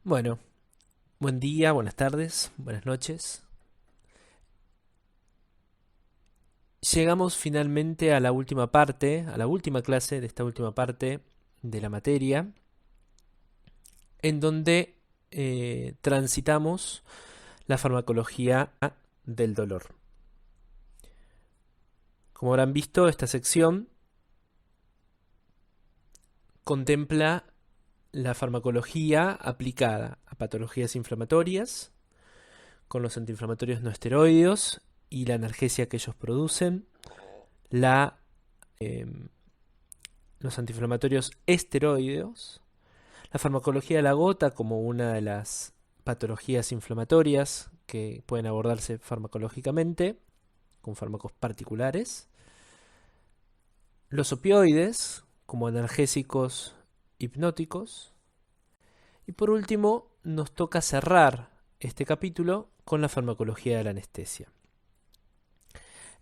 Bueno, buen día, buenas tardes, buenas noches. Llegamos finalmente a la última parte, a la última clase de esta última parte de la materia, en donde transitamos la farmacología del dolor. Como habrán visto, esta sección contempla la farmacología aplicada a patologías inflamatorias, con los antiinflamatorios no esteroideos y la analgesia que ellos producen, la em, los antiinflamatorios esteroideos, la farmacología de la gota como una de las patologías inflamatorias que pueden abordarse farmacológicamente con fármacos particulares, los opioides como analgésicos hipnóticos y por último nos toca cerrar este capítulo con la farmacología de la anestesia.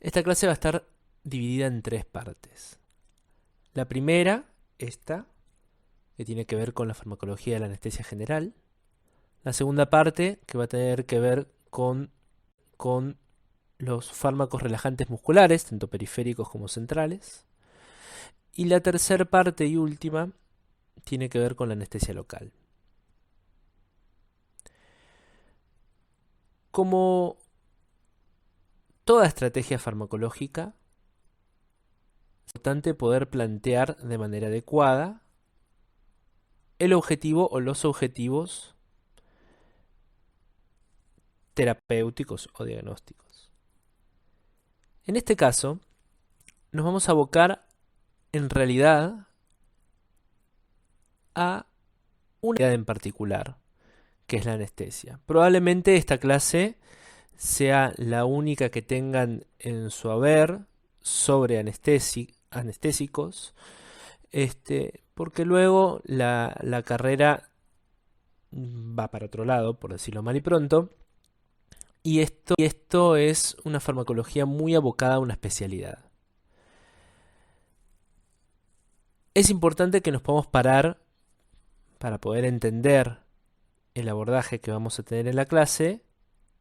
Esta clase va a estar dividida en tres partes. La primera, esta, que tiene que ver con la farmacología de la anestesia general. La segunda parte, que va a tener que ver con los fármacos relajantes musculares, tanto periféricos como centrales. Y la tercera parte y última tiene que ver con la anestesia local. Como toda estrategia farmacológica, es importante poder plantear de manera adecuada el objetivo o los objetivos terapéuticos o diagnósticos. En este caso, nos vamos a abocar en realidad a una idea en particular, que es la anestesia. Probablemente esta clase sea la única que tengan en su haber sobre anestésicos, porque luego la carrera va para otro lado, por decirlo mal y pronto, y esto es una farmacología muy abocada a una especialidad. Es importante que nos podamos parar para poder entender el abordaje que vamos a tener en la clase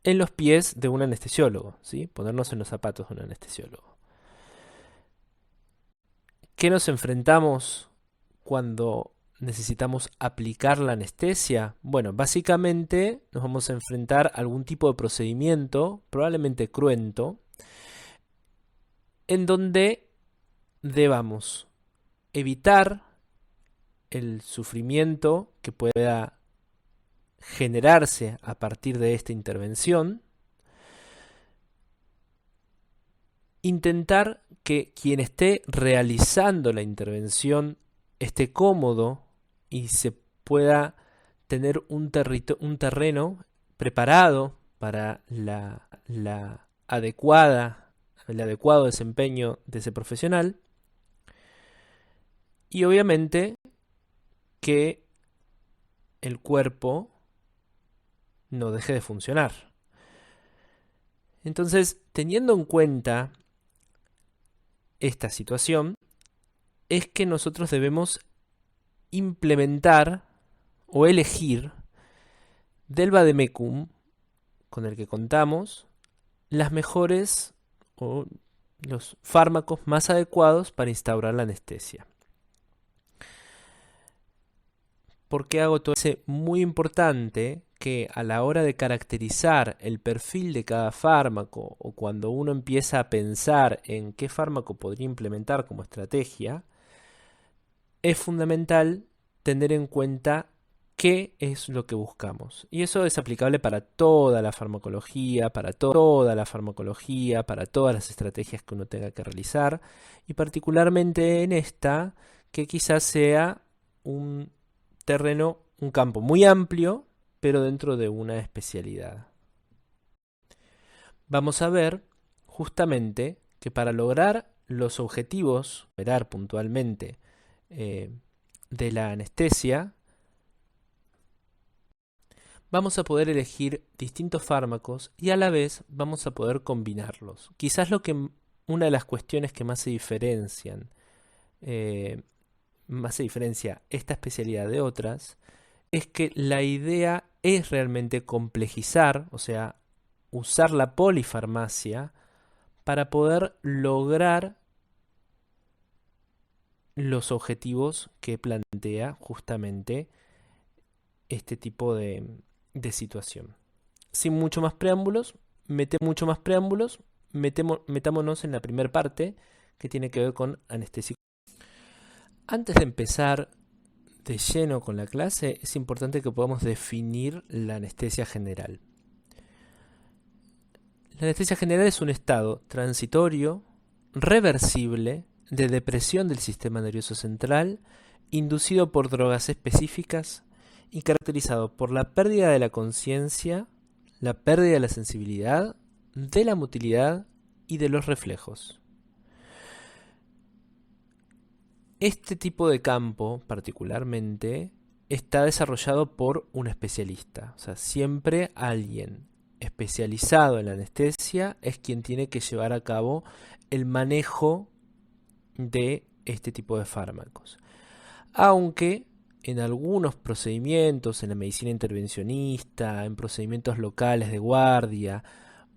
en los pies de un anestesiólogo, ¿sí? Ponernos en los zapatos de un anestesiólogo. ¿Qué nos enfrentamos cuando necesitamos aplicar la anestesia? Bueno, básicamente nos vamos a enfrentar a algún tipo de procedimiento, probablemente cruento, en donde debamos evitar el sufrimiento que pueda generarse a partir de esta intervención, intentar que quien esté realizando la intervención esté cómodo y se pueda tener un terreno preparado para el adecuado desempeño de ese profesional y obviamente que el cuerpo no deje de funcionar. Entonces, teniendo en cuenta esta situación, es que nosotros debemos implementar o elegir del vademecum con el que contamos las mejores o los fármacos más adecuados para instaurar la anestesia. ¿Por qué hago todo eso? Es muy importante que a la hora de caracterizar el perfil de cada fármaco o cuando uno empieza a pensar en qué fármaco podría implementar como estrategia, es fundamental tener en cuenta qué es lo que buscamos. Y eso es aplicable para toda la farmacología, para toda la farmacología, para todas las estrategias que uno tenga que realizar, y particularmente en esta, que quizás sea un terreno, un campo muy amplio, pero dentro de una especialidad. Vamos a ver justamente que para lograr los objetivos, operar puntualmente eh, de la anestesia, vamos a poder elegir distintos fármacos y a la vez vamos a poder combinarlos. Quizás una de las cuestiones que eh, más se diferencia esta especialidad de otras, es que la idea es realmente complejizar, o sea, usar la polifarmacia para poder lograr los objetivos que plantea justamente este tipo de situación. Sin mucho más preámbulos, metámonos en la primera parte que tiene que ver con anestesia. Antes de empezar de lleno con la clase, es importante que podamos definir la anestesia general. La anestesia general es un estado transitorio, reversible, de depresión del sistema nervioso central, inducido por drogas específicas y caracterizado por la pérdida de la conciencia, la pérdida de la sensibilidad, de la motilidad y de los reflejos. Este tipo de campo, particularmente, está desarrollado por un especialista. O sea, siempre alguien especializado en la anestesia es quien tiene que llevar a cabo el manejo de este tipo de fármacos. Aunque en algunos procedimientos, en la medicina intervencionista, en procedimientos locales de guardia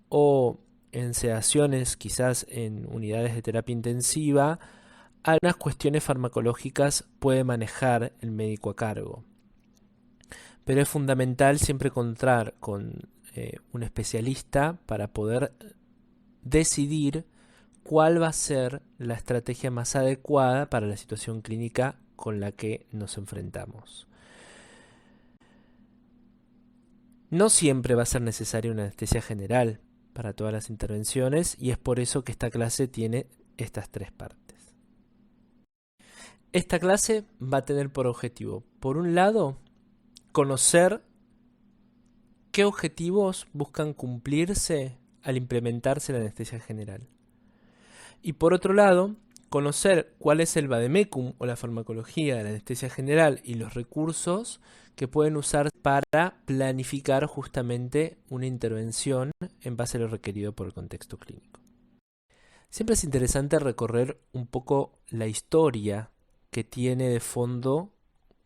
o en sedaciones, quizás en unidades de terapia intensiva, algunas cuestiones farmacológicas puede manejar el médico a cargo. Pero es fundamental siempre contar con un especialista para poder decidir cuál va a ser la estrategia más adecuada para la situación clínica con la que nos enfrentamos. No siempre va a ser necesaria una anestesia general para todas las intervenciones y es por eso que esta clase tiene estas tres partes. Esta clase va a tener por objetivo, por un lado, conocer qué objetivos buscan cumplirse al implementarse la anestesia general. Y por otro lado, conocer cuál es el vademecum o la farmacología de la anestesia general y los recursos que pueden usar para planificar justamente una intervención en base a lo requerido por el contexto clínico. Siempre es interesante recorrer un poco la historia que tiene de fondo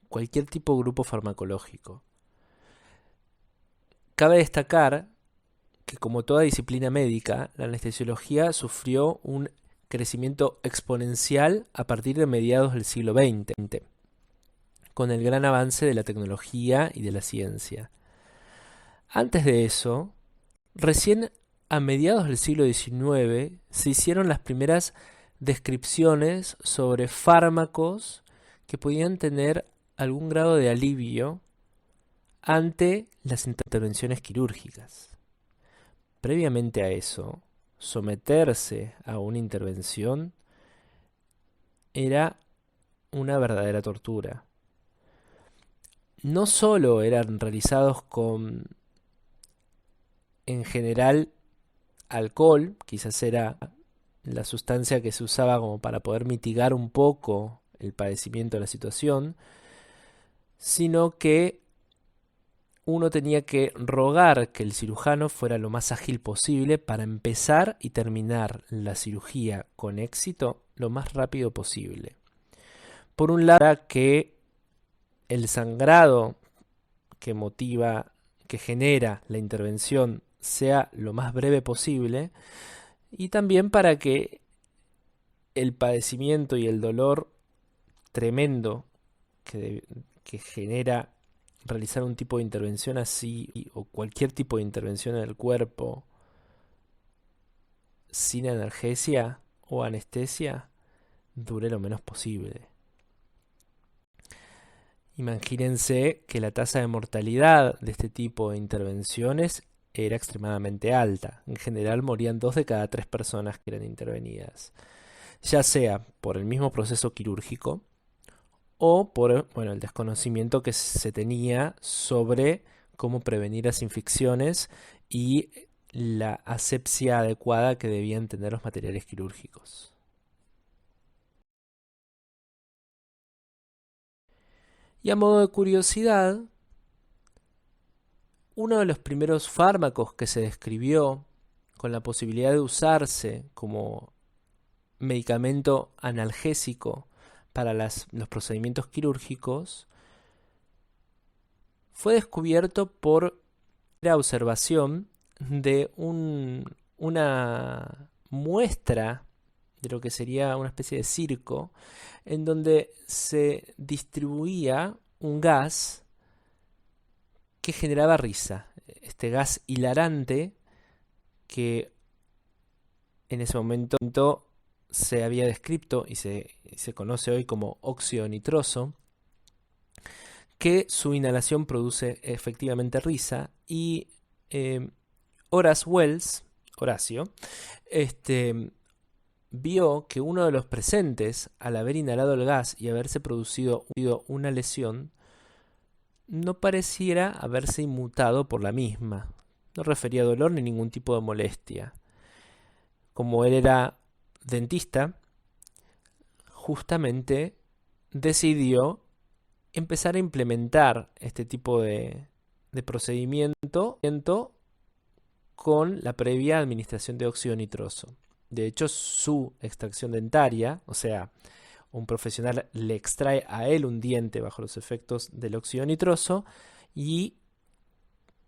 cualquier tipo de grupo farmacológico. Cabe destacar que, como toda disciplina médica, la anestesiología sufrió un crecimiento exponencial a partir de mediados del siglo XX, con el gran avance de la tecnología y de la ciencia. Antes de eso, recién a mediados del siglo XIX se hicieron las primeras descripciones sobre fármacos que podían tener algún grado de alivio ante las intervenciones quirúrgicas. Previamente a eso, someterse a una intervención era una verdadera tortura. No solo eran realizados con, en general, alcohol, quizás era la sustancia que se usaba como para poder mitigar un poco el padecimiento de la situación, sino que uno tenía que rogar que el cirujano fuera lo más ágil posible para empezar y terminar la cirugía con éxito lo más rápido posible. Por un lado, que el sangrado que genera la intervención sea lo más breve posible, y también para que el padecimiento y el dolor tremendo que genera realizar un tipo de intervención así o cualquier tipo de intervención en el cuerpo sin analgesia o anestesia dure lo menos posible. Imagínense que la tasa de mortalidad de este tipo de intervenciones era extremadamente alta. En general morían 2 de cada 3 personas que eran intervenidas, ya sea por el mismo proceso quirúrgico o por el desconocimiento que se tenía sobre cómo prevenir las infecciones y la asepsia adecuada que debían tener los materiales quirúrgicos. Y a modo de curiosidad, uno de los primeros fármacos que se describió con la posibilidad de usarse como medicamento analgésico para los procedimientos quirúrgicos fue descubierto por la observación de una muestra de lo que sería una especie de circo, en donde se distribuía un gas que generaba risa. Este gas hilarante que en ese momento se había descrito y se conoce hoy como óxido nitroso, que su inhalación produce efectivamente risa. Y Horacio, vio que uno de los presentes, al haber inhalado el gas y haberse producido una lesión, no pareciera haberse inmutado por la misma. No refería dolor ni ningún tipo de molestia. Como él era dentista, justamente decidió empezar a implementar este tipo de procedimiento con la previa administración de óxido nitroso. De hecho, su extracción dentaria, o sea, un profesional le extrae a él un diente bajo los efectos del óxido nitroso y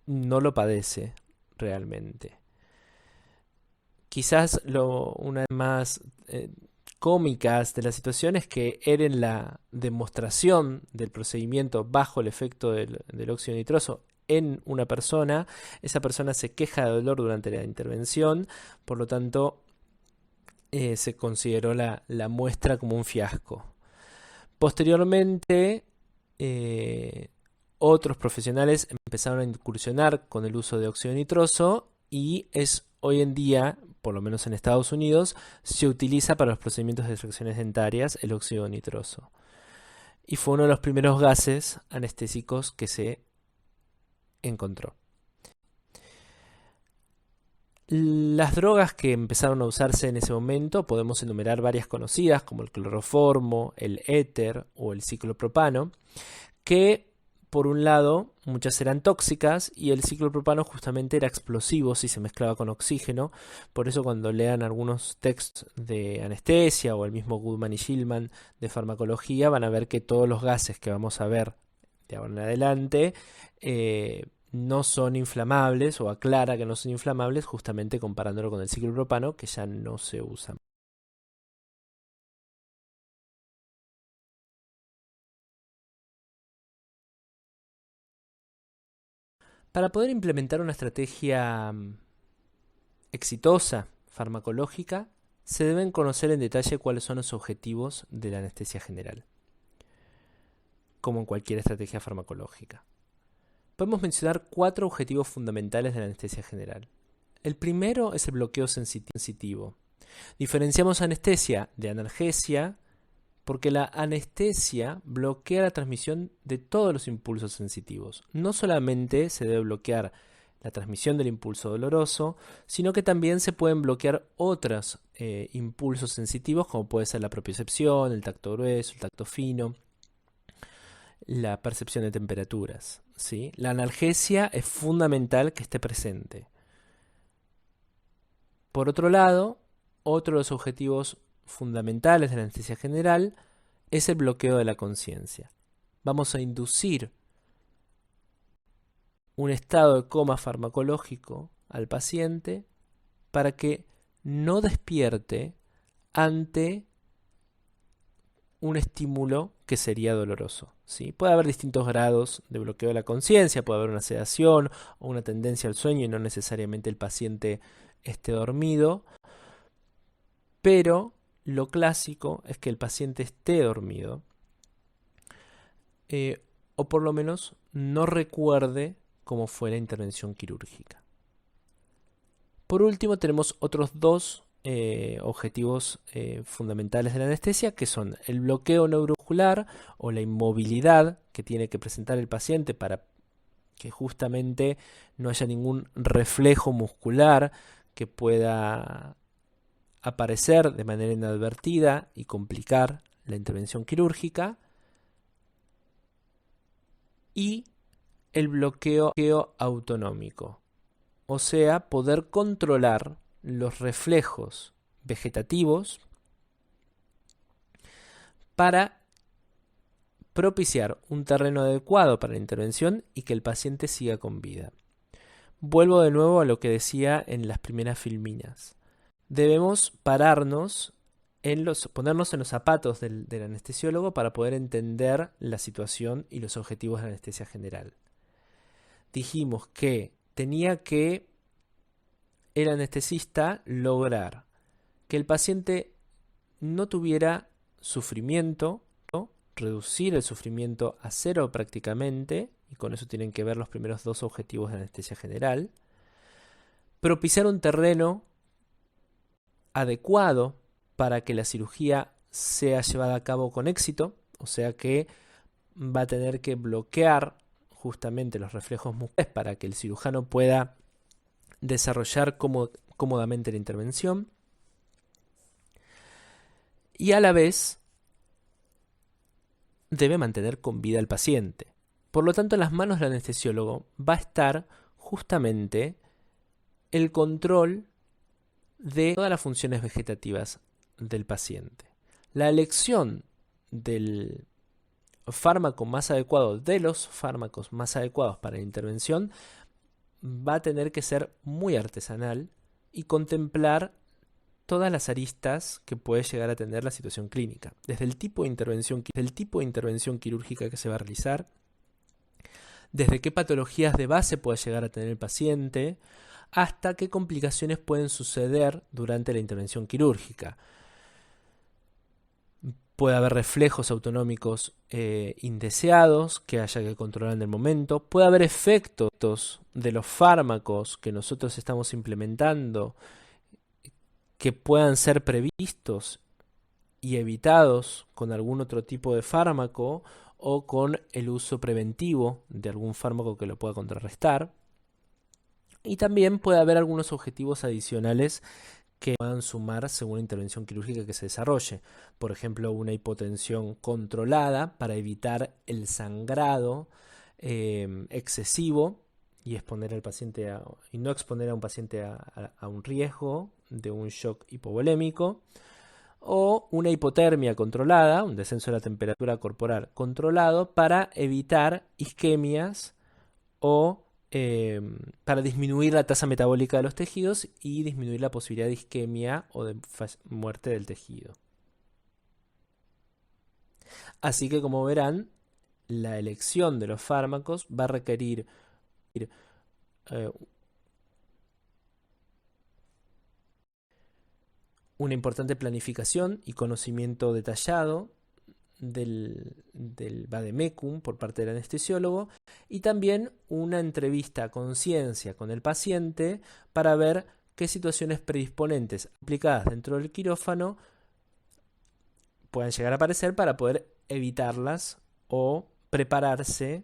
no lo padece realmente. Quizás una de las más cómicas de la situación es que él, en la demostración del procedimiento bajo el efecto del óxido nitroso en una persona, esa persona se queja de dolor durante la intervención, por lo tanto se consideró la muestra como un fiasco. Posteriormente, otros profesionales empezaron a incursionar con el uso de óxido nitroso y es hoy en día, por lo menos en Estados Unidos, se utiliza para los procedimientos de extracciones dentarias el óxido nitroso. Y fue uno de los primeros gases anestésicos que se encontró. Las drogas que empezaron a usarse en ese momento, podemos enumerar varias conocidas como el cloroformo, el éter o el ciclopropano, que por un lado muchas eran tóxicas y el ciclopropano justamente era explosivo si se mezclaba con oxígeno. Por eso cuando lean algunos textos de anestesia o el mismo Goodman y Shillman de farmacología, van a ver que todos los gases que vamos a ver de ahora en adelante no son inflamables, o aclara que no son inflamables, justamente comparándolo con el ciclopropano, que ya no se usa. Para poder implementar una estrategia exitosa farmacológica, se deben conocer en detalle cuáles son los objetivos de la anestesia general, como en cualquier estrategia farmacológica. Podemos mencionar 4 objetivos fundamentales de la anestesia general. El primero es el bloqueo sensitivo. Diferenciamos anestesia de analgesia porque la anestesia bloquea la transmisión de todos los impulsos sensitivos. No solamente se debe bloquear la transmisión del impulso doloroso, sino que también se pueden bloquear otros impulsos sensitivos, como puede ser la propiocepción, el tacto grueso, el tacto fino, la percepción de temperaturas, ¿sí? La analgesia es fundamental que esté presente. Por otro lado, otro de los objetivos fundamentales de la anestesia general es el bloqueo de la conciencia. Vamos a inducir un estado de coma farmacológico al paciente para que no despierte ante un estímulo que sería doloroso, ¿sí? Puede haber distintos grados de bloqueo de la conciencia, puede haber una sedación o una tendencia al sueño y no necesariamente el paciente esté dormido, pero lo clásico es que el paciente esté dormido o por lo menos no recuerde cómo fue la intervención quirúrgica. Por último, tenemos otros 2 objetivos fundamentales de la anestesia, que son el bloqueo neuromuscular o la inmovilidad que tiene que presentar el paciente para que justamente no haya ningún reflejo muscular que pueda aparecer de manera inadvertida y complicar la intervención quirúrgica, y el bloqueo autonómico, o sea, poder controlar los reflejos vegetativos para propiciar un terreno adecuado para la intervención y que el paciente siga con vida. Vuelvo de nuevo a lo que decía en las primeras filminas. Debemos ponernos en los zapatos del anestesiólogo para poder entender la situación y los objetivos de la anestesia general. Dijimos que tenía que el anestesista lograr que el paciente no tuviera sufrimiento, ¿no? Reducir el sufrimiento a cero prácticamente, y con eso tienen que ver los primeros dos objetivos de la anestesia general, propiciar un terreno adecuado para que la cirugía sea llevada a cabo con éxito, o sea que va a tener que bloquear justamente los reflejos musculares para que el cirujano pueda desarrollar cómodamente la intervención, y a la vez debe mantener con vida al paciente. Por lo tanto, en las manos del anestesiólogo va a estar justamente el control de todas las funciones vegetativas del paciente. La elección del fármaco más adecuado, de los fármacos más adecuados para la intervención, va a tener que ser muy artesanal y contemplar todas las aristas que puede llegar a tener la situación clínica, desde el tipo de intervención quirúrgica que se va a realizar, desde qué patologías de base puede llegar a tener el paciente, hasta qué complicaciones pueden suceder durante la intervención quirúrgica. Puede haber reflejos autonómicos indeseados que haya que controlar en el momento. Puede haber efectos de los fármacos que nosotros estamos implementando que puedan ser previstos y evitados con algún otro tipo de fármaco o con el uso preventivo de algún fármaco que lo pueda contrarrestar. Y también puede haber algunos objetivos adicionales que puedan sumar según la intervención quirúrgica que se desarrolle. Por ejemplo, una hipotensión controlada para evitar el sangrado excesivo y exponer al paciente y no exponer a un paciente a un riesgo de un shock hipovolémico, o una hipotermia controlada, un descenso de la temperatura corporal controlado para evitar isquemias o para disminuir la tasa metabólica de los tejidos y disminuir la posibilidad de isquemia o de muerte del tejido. Así que, como verán, la elección de los fármacos va a requerir una importante planificación y conocimiento detallado del vademecum por parte del anestesiólogo, y también una entrevista a conciencia con el paciente para ver qué situaciones predisponentes aplicadas dentro del quirófano puedan llegar a aparecer para poder evitarlas o prepararse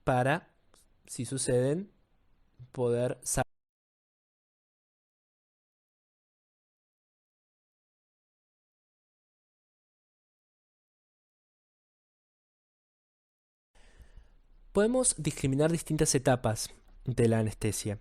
para, si suceden, poder saber. Podemos discriminar distintas etapas de la anestesia.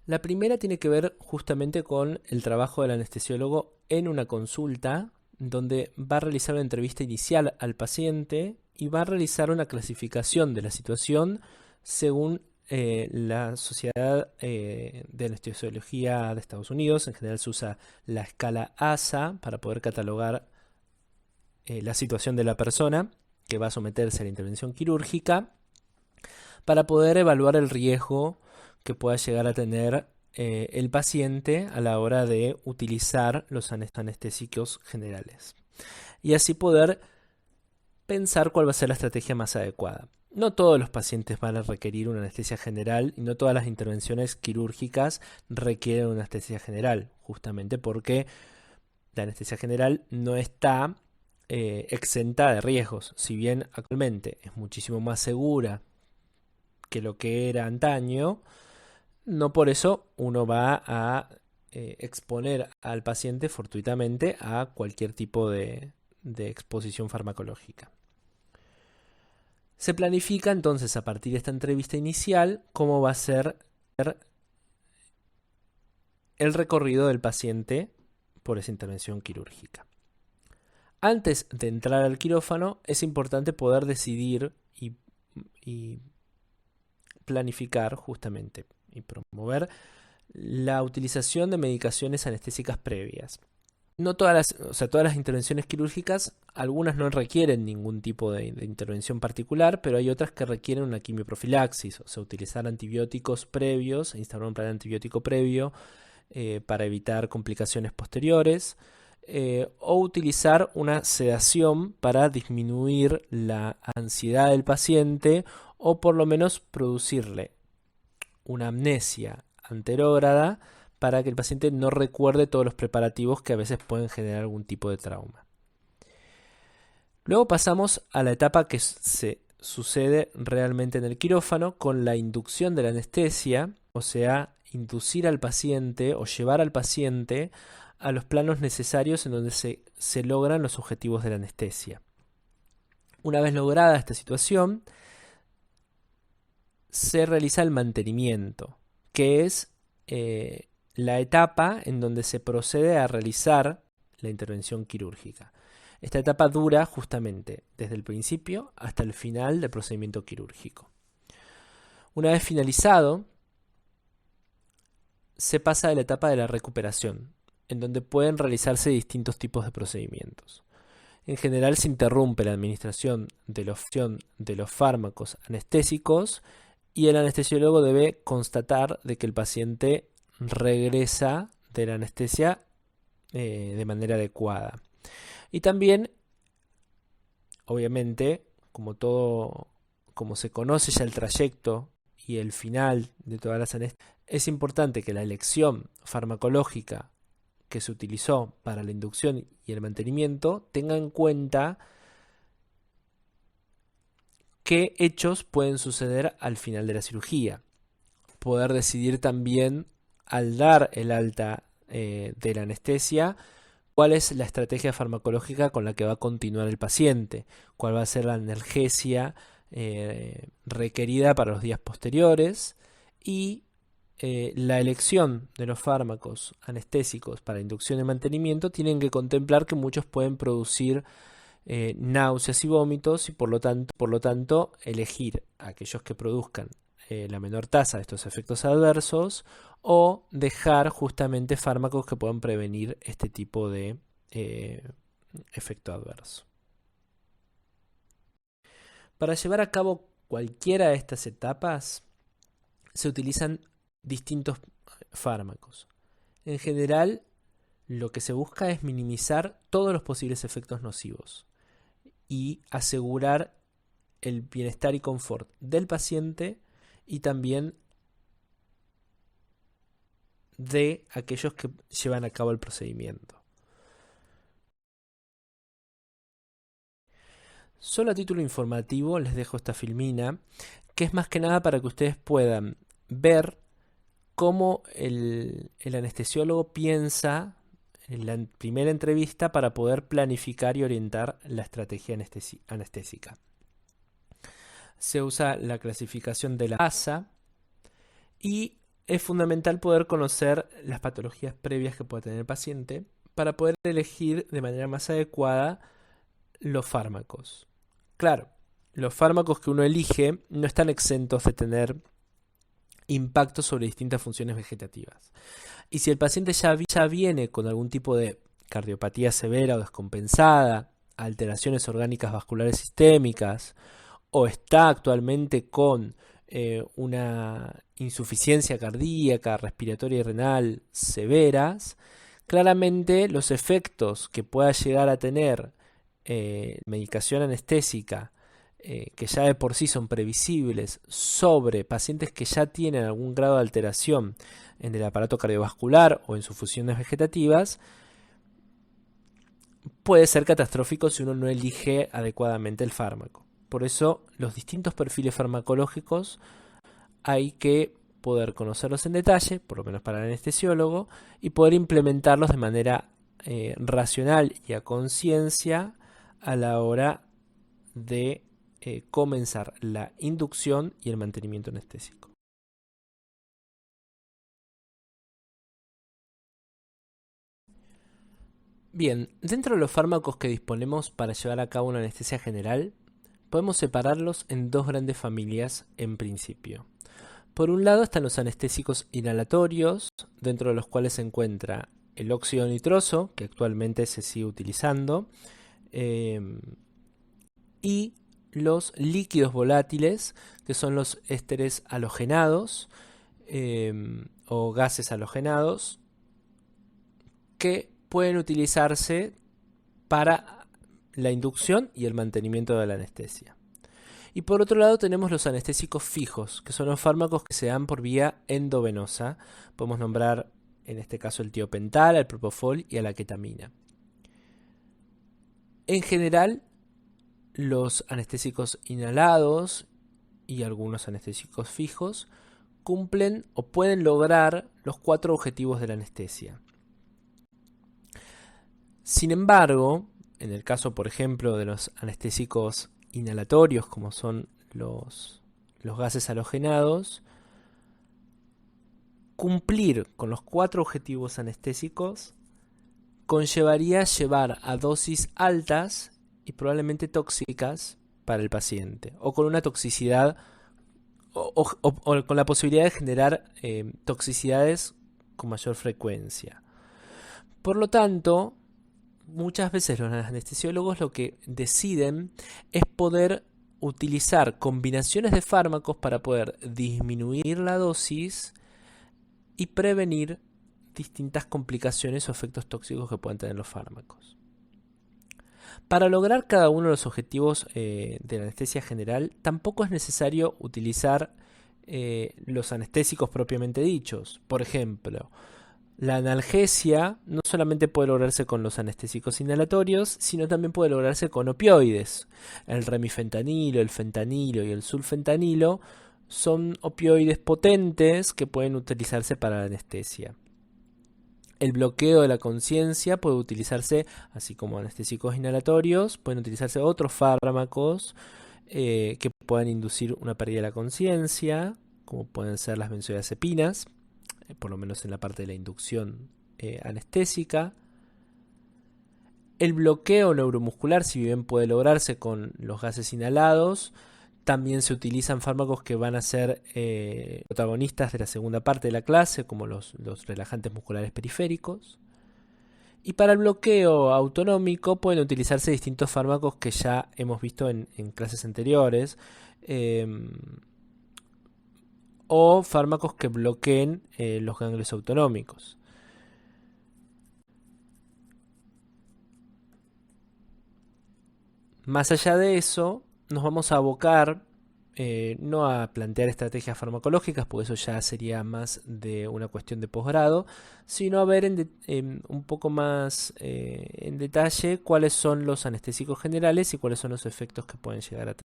La primera tiene que ver justamente con el trabajo del anestesiólogo en una consulta, donde va a realizar una entrevista inicial al paciente y va a realizar una clasificación de la situación según la Sociedad de Anestesiología de Estados Unidos. En general se usa la escala ASA para poder catalogar la situación de la persona que va a someterse a la intervención quirúrgica, para poder evaluar el riesgo que pueda llegar a tener el paciente a la hora de utilizar los anestésicos generales. Y así poder pensar cuál va a ser la estrategia más adecuada. No todos los pacientes van a requerir una anestesia general y no todas las intervenciones quirúrgicas requieren una anestesia general, justamente porque la anestesia general no está exenta de riesgos. Si bien actualmente es muchísimo más segura que lo que era antaño, no por eso uno va a exponer al paciente fortuitamente a cualquier tipo de exposición farmacológica. Se planifica entonces a partir de esta entrevista inicial cómo va a ser el recorrido del paciente por esa intervención quirúrgica. Antes de entrar al quirófano es importante poder decidir y planificar justamente y promover la utilización de medicaciones anestésicas previas. No todas las, o sea, todas las intervenciones quirúrgicas, algunas no requieren ningún tipo de intervención particular, pero hay otras que requieren una quimioprofilaxis, o sea, utilizar antibióticos previos, instaurar un plan antibiótico previo para evitar complicaciones posteriores, o utilizar una sedación para disminuir la ansiedad del paciente o por lo menos producirle una amnesia anterógrada para que el paciente no recuerde todos los preparativos que a veces pueden generar algún tipo de trauma. Luego pasamos a la etapa que se sucede realmente en el quirófano con la inducción de la anestesia, o sea, inducir al paciente o llevar al paciente a los planos necesarios en donde se logran los objetivos de la anestesia. Una vez lograda esta situación, se realiza el mantenimiento, que es la etapa en donde se procede a realizar la intervención quirúrgica. Esta etapa dura justamente desde el principio hasta el final del procedimiento quirúrgico. Una vez finalizado, se pasa a la etapa de la recuperación, en donde pueden realizarse distintos tipos de procedimientos. En general se interrumpe la administración de los fármacos anestésicos y el anestesiólogo debe constatar de que el paciente regresa de la anestesia de manera adecuada. Y también, obviamente, como se conoce ya el trayecto y el final de todas las anestesias, es importante que la elección farmacológica que se utilizó para la inducción y el mantenimiento tenga en cuenta qué hechos pueden suceder al final de la cirugía. Poder decidir también, al dar el alta de la anestesia, cuál es la estrategia farmacológica con la que va a continuar el paciente, cuál va a ser la analgesia requerida para los días posteriores y la elección de los fármacos anestésicos para inducción y mantenimiento tienen que contemplar que muchos pueden producir náuseas y vómitos y por lo tanto elegir aquellos que produzcan la menor tasa de estos efectos adversos o dejar justamente fármacos que puedan prevenir este tipo de efecto adverso. Para llevar a cabo cualquiera de estas etapas se utilizan distintos fármacos. En general, lo que se busca es minimizar todos los posibles efectos nocivos y asegurar el bienestar y confort del paciente y también de aquellos que llevan a cabo el procedimiento. Solo a título informativo les dejo esta filmina, que es más que nada para que ustedes puedan ver cómo el anestesiólogo piensa en la primera entrevista para poder planificar y orientar la estrategia anestésica. Se usa la clasificación de la ASA y es fundamental poder conocer las patologías previas que puede tener el paciente para poder elegir de manera más adecuada los fármacos. Claro, los fármacos que uno elige no están exentos de tener impacto sobre distintas funciones vegetativas. Y si el paciente ya viene con algún tipo de cardiopatía severa o descompensada, alteraciones orgánicas vasculares sistémicas, o está actualmente con una insuficiencia cardíaca, respiratoria y renal severas, claramente los efectos que pueda llegar a tener medicación anestésica, que ya de por sí son previsibles, sobre pacientes que ya tienen algún grado de alteración en el aparato cardiovascular o en sus funciones vegetativas, puede ser catastrófico si uno no elige adecuadamente el fármaco. Por eso, los distintos perfiles farmacológicos hay que poder conocerlos en detalle, por lo menos para el anestesiólogo, y poder implementarlos de manera racional y a conciencia a la hora de comenzar la inducción y el mantenimiento anestésico. Bien, dentro de los fármacos que disponemos para llevar a cabo una anestesia general, podemos separarlos en dos grandes familias en principio. Por un lado están los anestésicos inhalatorios, dentro de los cuales se encuentra el óxido nitroso, que actualmente se sigue utilizando, y los líquidos volátiles, que son los ésteres halogenados o gases halogenados, que pueden utilizarse para la inducción y el mantenimiento de la anestesia. Y por otro lado tenemos los anestésicos fijos, que son los fármacos que se dan por vía endovenosa. Podemos nombrar en este caso el tiopental, el propofol y la ketamina. En general, los anestésicos inhalados y algunos anestésicos fijos cumplen o pueden lograr los 4 objetivos de la anestesia. Sin embargo, en el caso, por ejemplo, de los anestésicos inhalatorios, como son los gases halogenados, cumplir con los 4 objetivos anestésicos conllevaría llevar a dosis altas y probablemente tóxicas para el paciente, o con una toxicidad o con la posibilidad de generar toxicidades con mayor frecuencia. Por lo tanto, muchas veces los anestesiólogos lo que deciden es poder utilizar combinaciones de fármacos para poder disminuir la dosis y prevenir distintas complicaciones o efectos tóxicos que pueden tener los fármacos. Para lograr cada uno de los objetivos de la anestesia general, tampoco es necesario utilizar los anestésicos propiamente dichos. Por ejemplo, la analgesia no solamente puede lograrse con los anestésicos inhalatorios, sino también puede lograrse con opioides. El remifentanilo, el fentanilo y el sulfentanilo son opioides potentes que pueden utilizarse para la anestesia. El bloqueo de la conciencia puede utilizarse, así como anestésicos inhalatorios, pueden utilizarse otros fármacos que puedan inducir una pérdida de la conciencia, como pueden ser las benzodiazepinas, por lo menos en la parte de la inducción anestésica. El bloqueo neuromuscular, si bien puede lograrse con los gases inhalados, también se utilizan fármacos que van a ser protagonistas de la segunda parte de la clase, como los relajantes musculares periféricos. Y para el bloqueo autonómico pueden utilizarse distintos fármacos que ya hemos visto en clases anteriores, o fármacos que bloqueen los ganglios autonómicos. Más allá de eso, nos vamos a abocar no a plantear estrategias farmacológicas, porque eso ya sería más de una cuestión de posgrado, sino a ver un poco más en detalle cuáles son los anestésicos generales y cuáles son los efectos que pueden llegar a tener.